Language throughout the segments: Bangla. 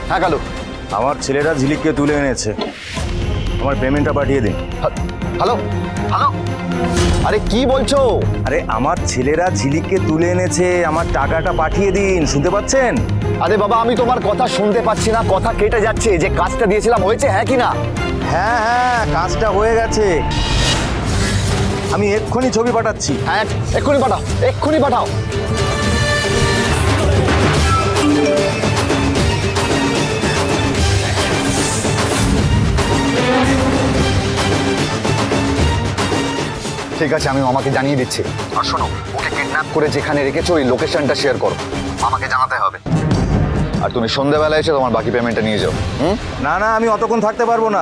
হ্যাঁ কালু, আমার ছেলেরা ঝিলিককে তুলে এনেছে, আমার পেমেন্টটা পাঠিয়ে দিন। হ্যালো হ্যালো, আরে কি বলছো? আরে আমার ছেলেরা ঝিলিককে তুলে এনেছে, আমার টাকাটা পাঠিয়ে দিন। শুনতে পাচ্ছেন? আরে বাবা, আমি তোমার কথা শুনতে পাচ্ছি না, কথা কেটে যাচ্ছে। যে কাজটা দিয়েছিলাম হয়েছে, হ্যাঁ কি না? হ্যাঁ হ্যাঁ, কাজটা হয়ে গেছে, আমি এক্ষুনি ছবি পাঠাচ্ছি। হ্যাঁ এক্ষুনি পাঠাও, এক্ষুনি পাঠাও। ঠিক আছে, আমি মামাকে জানিয়ে দিচ্ছি। আর শোনো, ওকে কিডন্যাপ করে যেখানে রেখেছো ওই লোকেশনটা শেয়ার করো, আমাকে জানাতে হবে। আর তুমি সন্ধ্যাবেলা এসে তোমার বাকি পেমেন্টটা নিয়ে যাও। না না, আমি অতক্ষণ থাকতে পারবো না।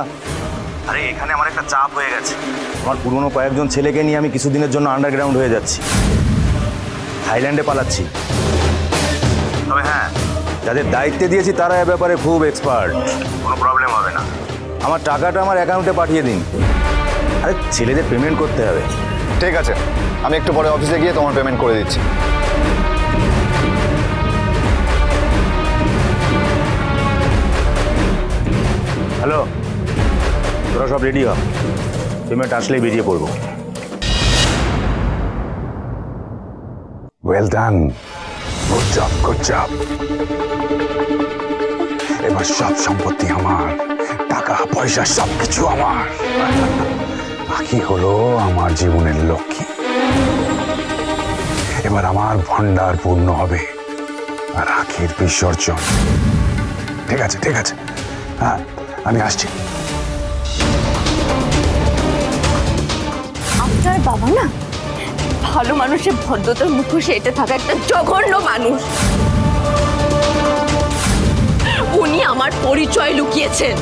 আরে এখানে আমার একটা চাপ হয়ে গেছে, আমার পুরনো কয়েকজন ছেলেকে নিয়ে আমি কিছুদিনের জন্য আন্ডারগ্রাউন্ড হয়ে যাচ্ছি, থাইল্যান্ডে পালাচ্ছি। তবে হ্যাঁ, যাদের দায়িত্বে দিয়েছি তারা এ ব্যাপারে খুব এক্সপার্ট, কোনো প্রবলেম হবে না। আমার টাকাটা আমার অ্যাকাউন্টে পাঠিয়ে দিন। আরে ছেলেদের পেমেন্ট করতে হবে। ঠিক আছে, আমি একটু পরে অফিসে গিয়ে তোমার পেমেন্ট করে দিচ্ছি। হ্যালো, তোরা সব রেডি হ, পেমেন্ট আসলেই বেরিয়ে পড়বো। Well done, good job good job. এবার সব সম্পত্তি আমার, টাকা পয়সা সবকিছু আমার। আখি হলো আমার জীবনের লক্ষ্মী। এবার আমার ভান্ডার পূর্ণ হবে আর আখির বিসর্জন। ঠিক আছে ঠিক আছে, হ্যাঁ আমি আসছি। আপনার বাবা না ভালো মানুষের ভদ্রতার মুখোশে এটা থাকা একটা জঘন্য মানুষ। উনি আমার পরিচয় লুকিয়েছেন।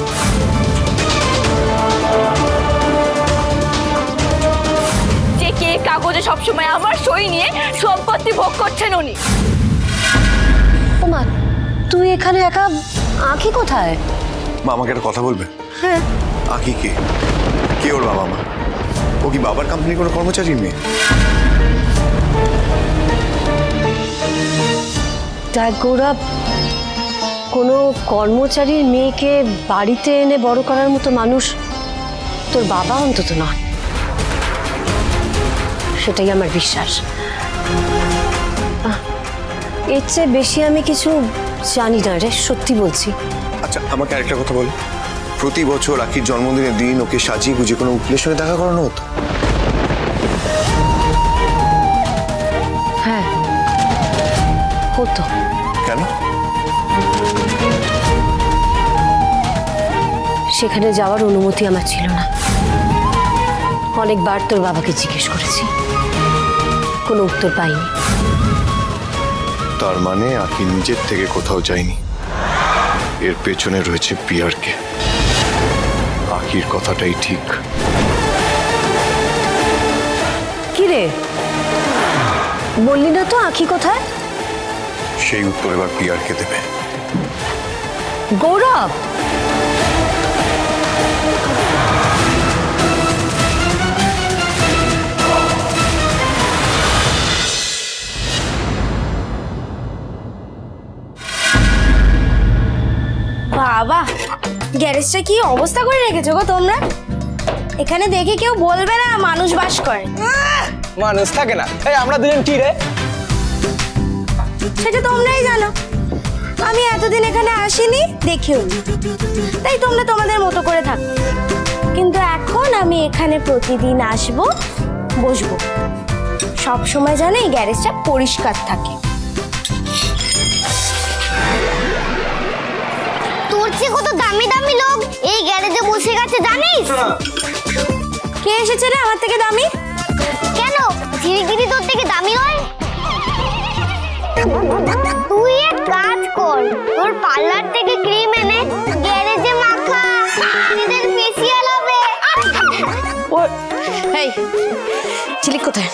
যে কে কাগজে সবসময় আমার সই নিয়ে সম্পত্তি ভোগ করছেন উনি। ওমা, তুই এখানে একা? আঁখি কোথায়? মা, আমাকে একটা কথা বলবে? হ্যাঁ। আঁকি কে? কে ওর বাবা মা? ও কি বাবার কোম্পানির কোনো কর্মচারী মেয়ে? দেখ গৌরব, কোনো কর্মচারীর মেয়েকে বাড়িতে এনে বড় করার মতো মানুষ তোর বাবা অন্তত নয়, সেটাই আমার বিশ্বাস। এর চেয়ে বেশি আমি কিছু জানি না রে, সত্যি বলছি। আচ্ছা, আমাকে আরেকটা কথা বলো। প্রতি বছর আঁকির জন্মদিনের দিন ওকে সাজিয়ে গুজে কোনো উকিলের সঙ্গে দেখা করানো হতো? হ্যাঁ হতো। কেন? সেখানে যাওয়ার অনুমতি আমার ছিল না। অনেকবার তোর বাবাকে জিজ্ঞেস করেছি, কোনো উত্তর পাইনি। তার মানে আঁকি নিজের থেকে কোথাও যায়নি, এর পেছনে রয়েছে পিয়ারকে। আঁকির কথাটাই ঠিক। কি রে, বললি না তো আঁখি কোথায়? সেই উত্তর এবার পিয়ারকে দেবে। গৌরব, বাবা, গ্যারেজটা কি অবস্থা করে রেখেছো গো তোমরা? এখানে দেখে কেউ বলবে না মানুষ বাস করে? মানুষ থাকে না, এই আমরা দুজন কি রে? সেটা তোমরাই জানো। আমি এতদিন এখানে আসিনি, দেখিও নি, তাই তোমরা তোমাদের মতো করে থাকো। কিন্তু এখন আমি এখানে প্রতিদিন আসবো, বসবো। সব সময় যেন এই গ্যারেজটা পরিষ্কার থাকে। তোর চেয়ে কত দামি দামি লোক এই গ্যারেজে বসে গেছে জানিস? কে এসেছে রে আমার থেকে দামি? কেন ঝিরিগিরি তোর থেকে দামি নয়? তুই এক কাজ কর, তোর পার্লার থেকে ক্রিম এনে গ্যারেজে মাখা, নিজের ফেসিয়াল হবে। এই ঝিলিক কোথায়?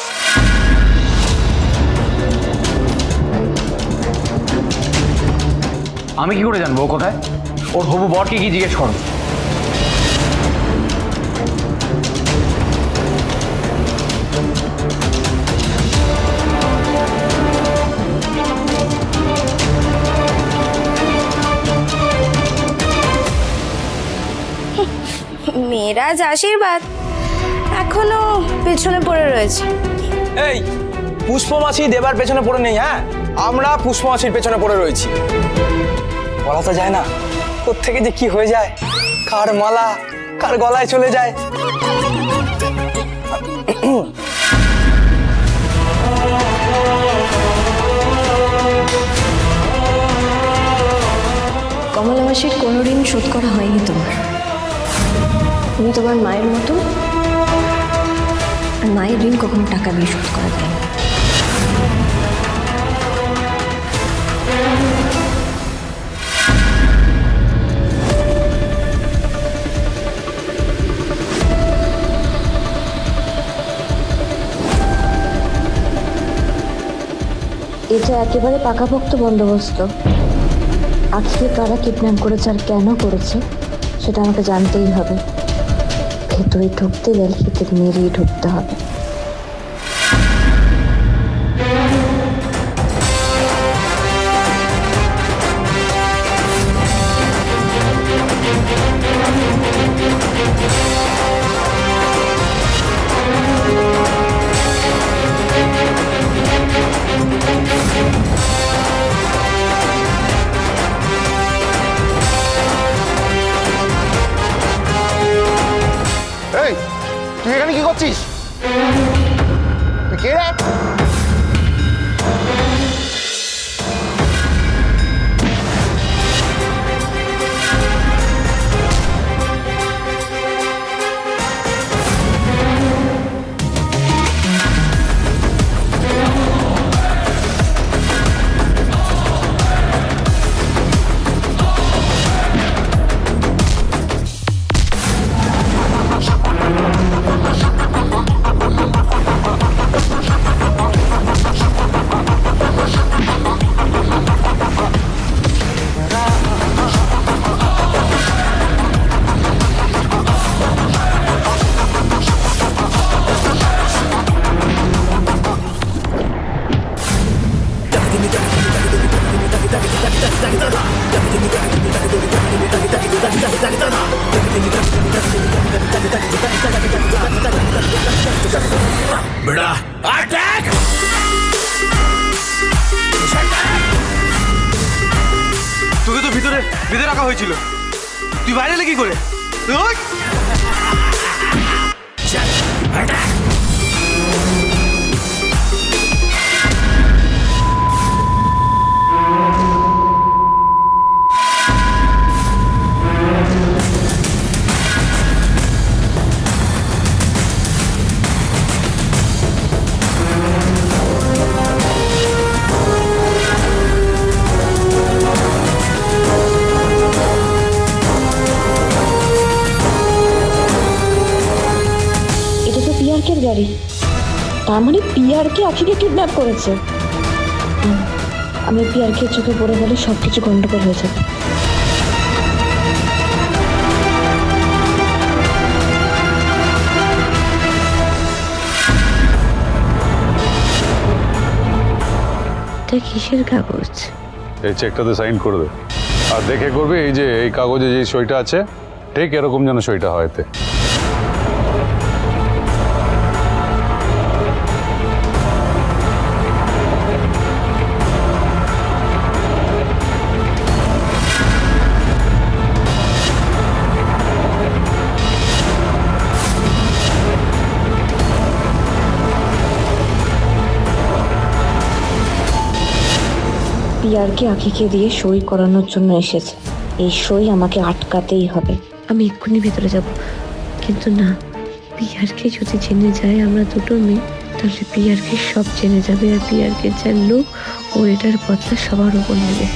আমি কি করে জানবো ও কোথায়? ওর হবু বরকে কি জিজ্ঞেস করো। মেয়েরাজ আশীর্বাদ এখনো পেছনে পড়ে রয়েছে। এই পুষ্পমাছি দেবার পেছনে পড়ে নেই, হ্যাঁ আমরা পুষ্পমাছির পেছনে পড়ে রয়েছি। বলা তো যায় না কোত্থেকে যে কি হয়ে যায়, কার মালা কার গলায় চলে যায়। কমলা মাসির কোনো ঋণ শোধ করা হয়নি তোমার। তুমি তোমার মায়ের মতো, আর মায়ের ঋণ কখনো টাকা দিয়ে শোধ করা যায় না। এটা একেবারে পাকাপোক্ত বন্দোবস্ত। আজকে কারা কিডন্যাপ করেছে আর কেন করেছে সেটা আমাকে জানতেই হবে। ভেতরে ঢুকতে গেলে ভিতরে মেরেই ঢুকতে হবে। এই তুই এখানে কি করছিস? তুই কে রে? তোকে তো ভিতরে বেঁধে রাখা হয়েছিল, তুই বাইরে এলে কি করে? পিয়ারকের গাড়ি, তার মানে পিয়ারকে আখিকে কিডন্যাপ করেছে। আমি পিয়ারকে চোখে পড়ে গেলে সবকিছু গন্ডগোল হয়ে যাবে। এটা কিসের কাগজ? এই চেকটাতে সাইন করে দে, আর দেখে করবে এই যে এই কাগজে যে সইটা আছে ঠিক এরকম যেন সইটা হয় এতে। পিয়ারকে আখিকে দিয়ে সই করানোর জন্য এসেছে। এই সই আমাকে আটকাতেই হবে। আমি এক্ষুনি ভেতরে যাব, কিন্তু না, পিয়ারকে যদি জেনে যায় আমরা দুটো মেয়ে, তাহলে পিয়ারকে সব জেনে যাবে, আর পিয়ারকে যা লোক ও এটার বদলা সবার উপর নেবে।